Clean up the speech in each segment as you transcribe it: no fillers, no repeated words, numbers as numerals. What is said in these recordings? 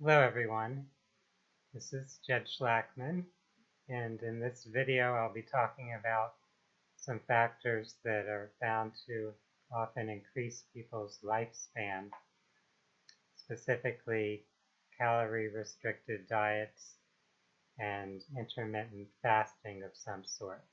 Hello everyone, this is Jed Schlackman, and in this video I'll be talking about some factors that are found to often increase people's lifespan, specifically calorie-restricted diets and intermittent fasting of some sort.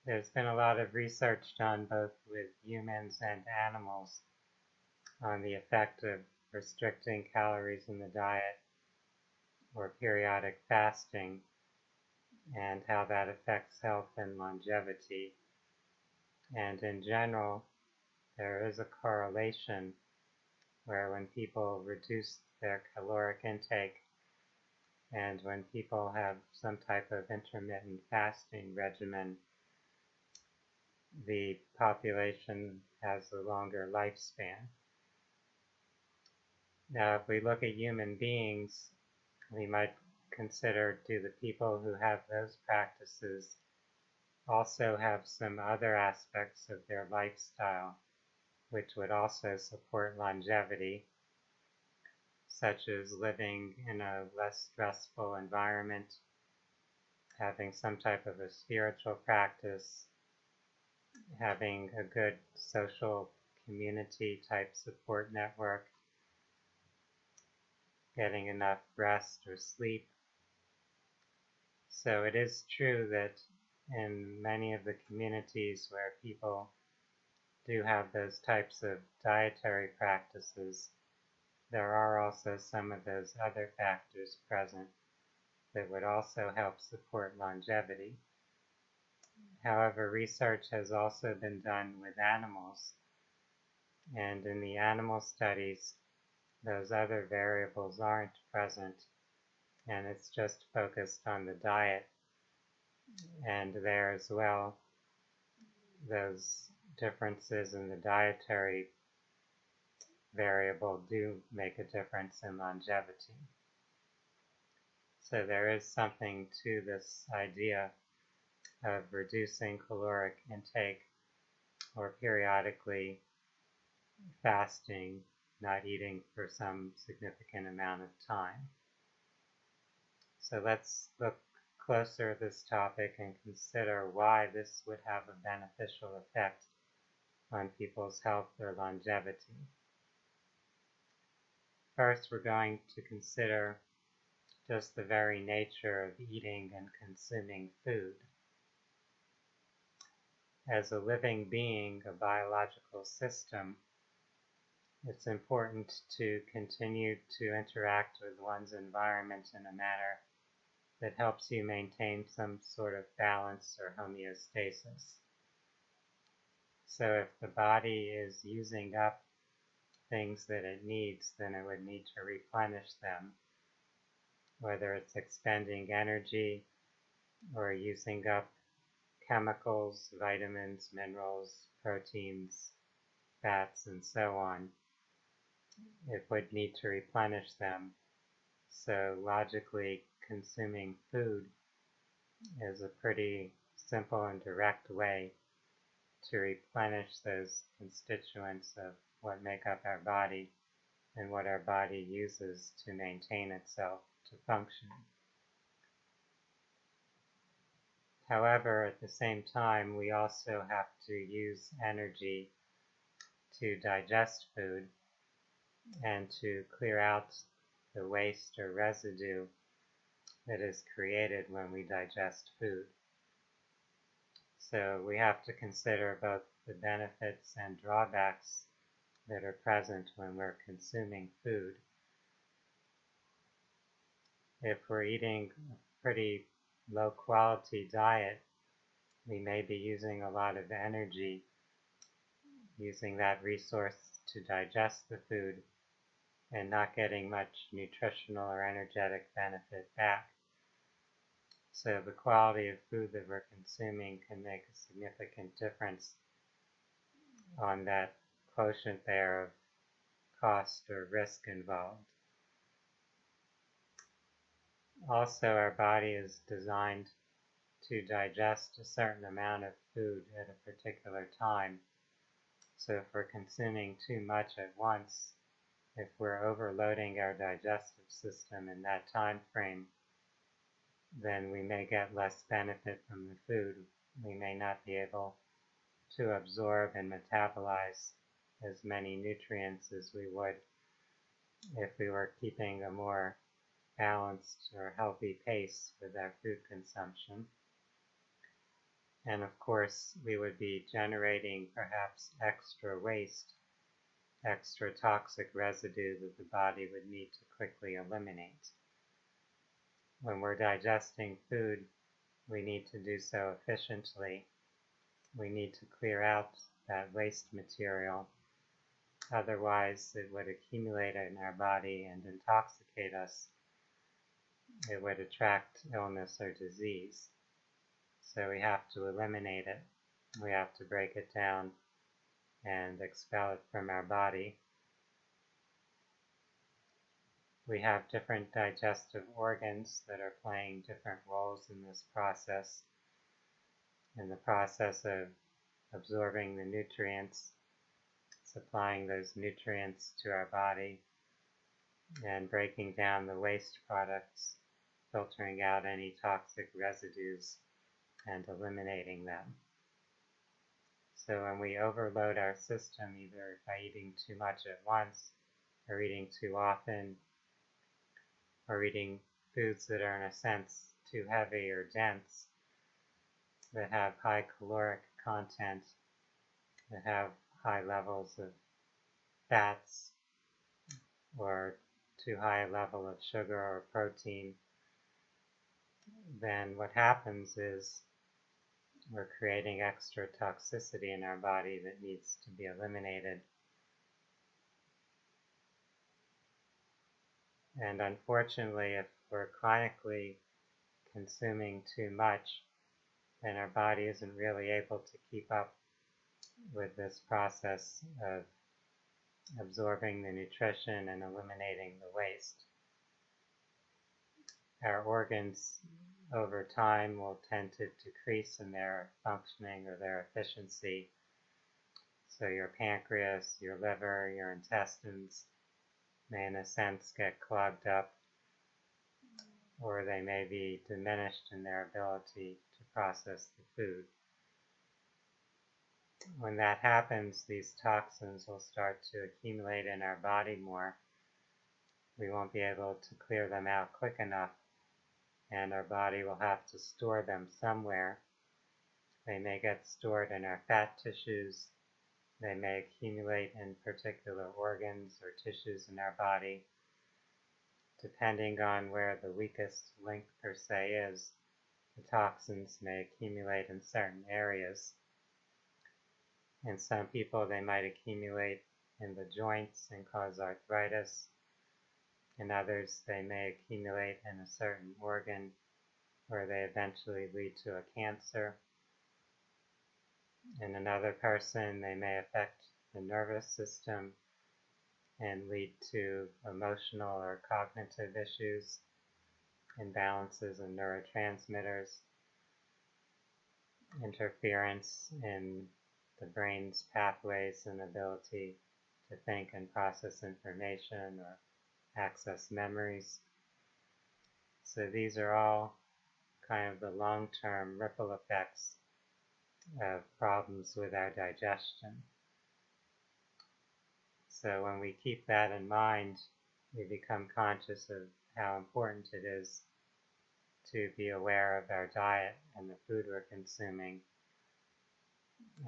There's been a lot of research done both with humans and animals on the effect of restricting calories in the diet or periodic fasting and how that affects health and longevity. And in general, there is a correlation where when people reduce their caloric intake and when people have some type of intermittent fasting regimen, the population has a longer lifespan. Now, if we look at human beings, we might consider, do the people who have those practices also have some other aspects of their lifestyle which would also support longevity, such as living in a less stressful environment, having some type of a spiritual practice, having a good social community type support network, getting enough rest or sleep. So it is true that in many of the communities where people do have those types of dietary practices, there are also some of those other factors present that would also help support longevity. However, research has also been done with animals, and in the animal studies, those other variables aren't present, and it's just focused on the diet. And there as well, those differences in the dietary variable do make a difference in longevity. So there is something to this idea of reducing caloric intake or periodically fasting, not eating for some significant amount of time. So let's look closer at this topic and consider why this would have a beneficial effect on people's health or longevity. First, we're going to consider just the very nature of eating and consuming food. As a living being, a biological system, it's important to continue to interact with one's environment in a manner that helps you maintain some sort of balance or homeostasis. So if the body is using up things that it needs, then it would need to replenish them, whether it's expending energy or using up chemicals, vitamins, minerals, proteins, fats, and so on. It would need to replenish them. So logically, consuming food is a pretty simple and direct way to replenish those constituents of what make up our body and what our body uses to maintain itself, to function. However, at the same time, we also have to use energy to digest food and to clear out the waste or residue that is created when we digest food. So we have to consider both the benefits and drawbacks that are present when we're consuming food. If we're eating a pretty low quality diet, we may be using a lot of energy using that resource to digest the food and not getting much nutritional or energetic benefit back. So the quality of food that we're consuming can make a significant difference on that quotient there of cost or risk involved. Also, our body is designed to digest a certain amount of food at a particular time. So if we're consuming too much at once, If we're overloading our digestive system in that time frame, then we may get less benefit from the food. We may not be able to absorb and metabolize as many nutrients as we would if we were keeping a more balanced or healthy pace with our food consumption. And of course, we would be generating perhaps extra waste, extra toxic residue that the body would need to quickly eliminate. When we're digesting food, we need to do so efficiently. We need to clear out that waste material. Otherwise, it would accumulate in our body and intoxicate us. It would attract illness or disease. So we have to eliminate it. We have to break it down and expel it from our body. We have different digestive organs that are playing different roles in this process. In the process of absorbing the nutrients, supplying those nutrients to our body, and breaking down the waste products, filtering out any toxic residues and eliminating them. So when we overload our system, either by eating too much at once, or eating too often, or eating foods that are in a sense too heavy or dense, that have high caloric content, that have high levels of fats, or too high a level of sugar or protein, then what happens is we're creating extra toxicity in our body that needs to be eliminated. And unfortunately, if we're chronically consuming too much, then our body isn't really able to keep up with this process of absorbing the nutrition and eliminating the waste. Our organs over time will tend to decrease in their functioning or their efficiency. So your pancreas, your liver, your intestines may in a sense get clogged up, or they may be diminished in their ability to process the food. When that happens, these toxins will start to accumulate in our body more. We won't be able to clear them out quick enough, and our body will have to store them somewhere. They may get stored in our fat tissues. They may accumulate in particular organs or tissues in our body. Depending on where the weakest link per se is, the toxins may accumulate in certain areas. In some people, they might accumulate in the joints and cause arthritis. In others, they may accumulate in a certain organ where they eventually lead to a cancer. In another person, they may affect the nervous system and lead to emotional or cognitive issues, imbalances in neurotransmitters, interference in the brain's pathways and ability to think and process information or access memories. So these are all kind of the long-term ripple effects of problems with our digestion. So when we keep that in mind, we become conscious of how important it is to be aware of our diet and the food we're consuming.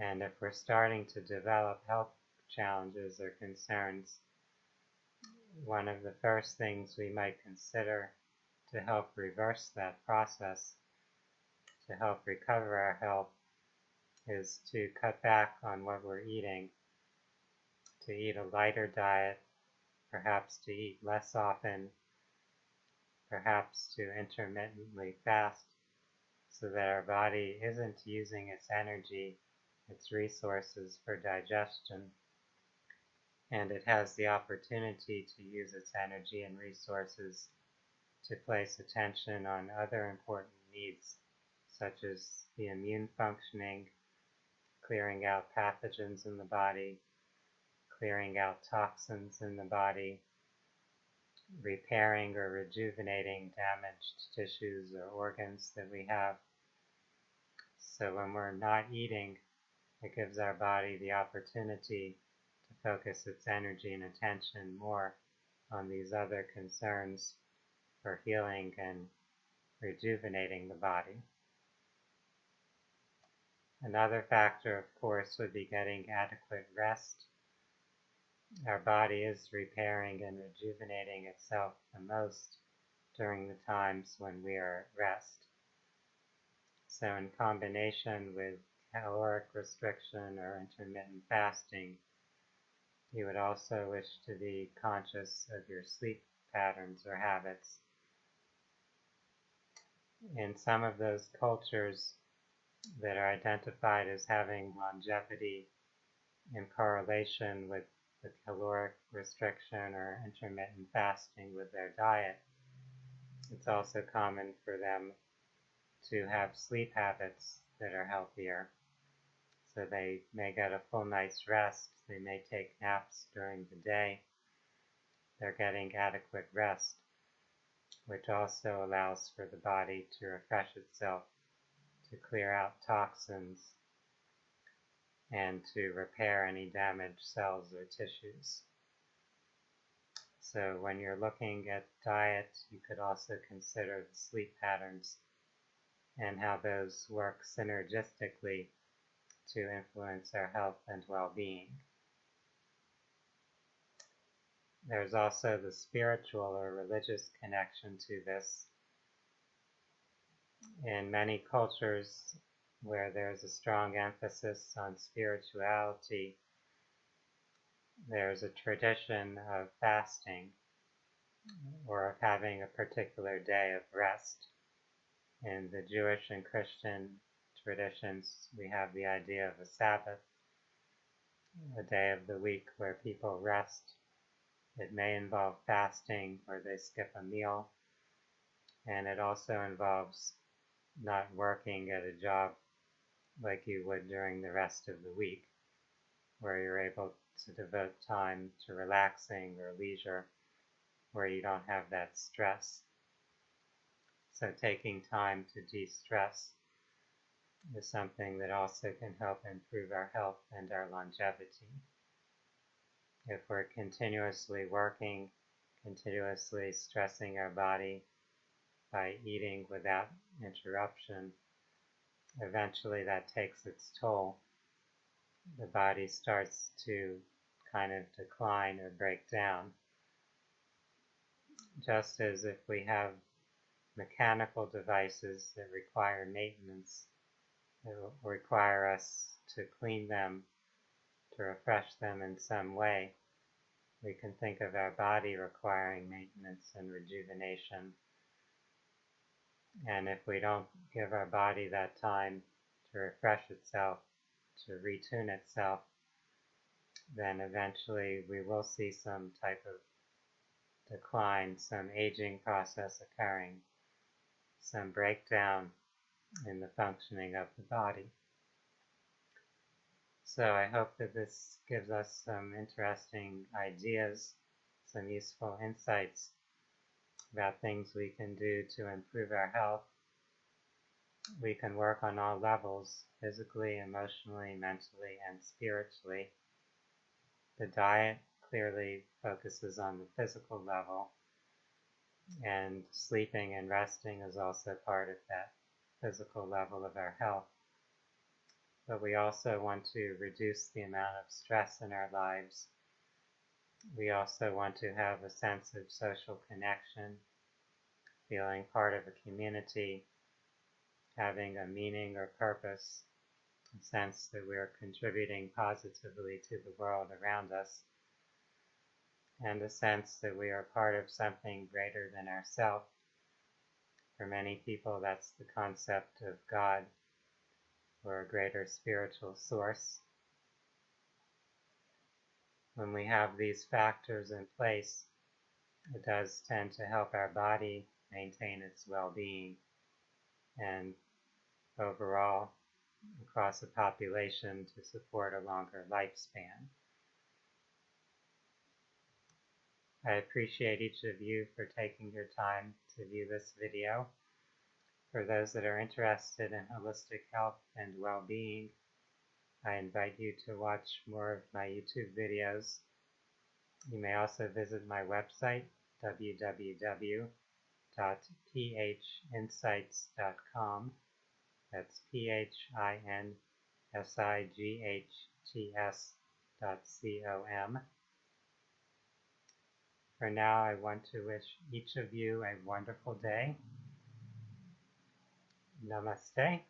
And if we're starting to develop health challenges or concerns, one of the first things we might consider to help reverse that process, to help recover our health, is to cut back on what we're eating, to eat a lighter diet, perhaps to eat less often, perhaps to intermittently fast, so that our body isn't using its energy, its resources for digestion, and it has the opportunity to use its energy and resources to place attention on other important needs, such as the immune functioning, clearing out pathogens in the body, clearing out toxins in the body, repairing or rejuvenating damaged tissues or organs that we have. So when we're not eating, it gives our body the opportunity to focus its energy and attention more on these other concerns for healing and rejuvenating the body. Another factor, of course, would be getting adequate rest. Our body is repairing and rejuvenating itself the most during the times when we are at rest. So in combination with caloric restriction or intermittent fasting, you would also wish to be conscious of your sleep patterns or habits. In some of those cultures that are identified as having longevity in correlation with the caloric restriction or intermittent fasting with their diet, it's also common for them to have sleep habits that are healthier. So they may get a full night's rest, they may take naps during the day, they're getting adequate rest, which also allows for the body to refresh itself, to clear out toxins, and to repair any damaged cells or tissues. So when you're looking at diet, you could also consider the sleep patterns and how those work synergistically to influence our health and well-being. There's also the spiritual or religious connection to this. In many cultures where there's a strong emphasis on spirituality, there's a tradition of fasting or of having a particular day of rest. In the Jewish and Christian traditions, we have the idea of a Sabbath, a day of the week where people rest. It may involve fasting where they skip a meal, and it also involves not working at a job like you would during the rest of the week, where you're able to devote time to relaxing or leisure, where you don't have that stress. So taking time to de-stress is something that also can help improve our health and our longevity. If we're continuously working, continuously stressing our body by eating without interruption, eventually that takes its toll. The body starts to kind of decline or break down. Just as if we have mechanical devices that require maintenance, that require us to clean them, to refresh them in some way, we can think of our body requiring maintenance and rejuvenation. And if we don't give our body that time to refresh itself, to retune itself, then eventually we will see some type of decline, some aging process occurring, some breakdown in the functioning of the body. So I hope that this gives us some interesting ideas, some useful insights about things we can do to improve our health. We can work on all levels, physically, emotionally, mentally, and spiritually. The diet clearly focuses on the physical level, and sleeping and resting is also part of that physical level of our health. But we also want to reduce the amount of stress in our lives. We also want to have a sense of social connection, feeling part of a community, having a meaning or purpose, a sense that we are contributing positively to the world around us, and a sense that we are part of something greater than ourselves. For many people, that's the concept of God or a greater spiritual source. When we have these factors in place, it does tend to help our body maintain its well-being and overall across a population to support a longer lifespan. I appreciate each of you for taking your time to view this video. For those that are interested in holistic health and well-being, I invite you to watch more of my YouTube videos. You may also visit my website, www.phinsights.com. That's PHINSIGHTS.com. For now, I want to wish each of you a wonderful day. Namaste.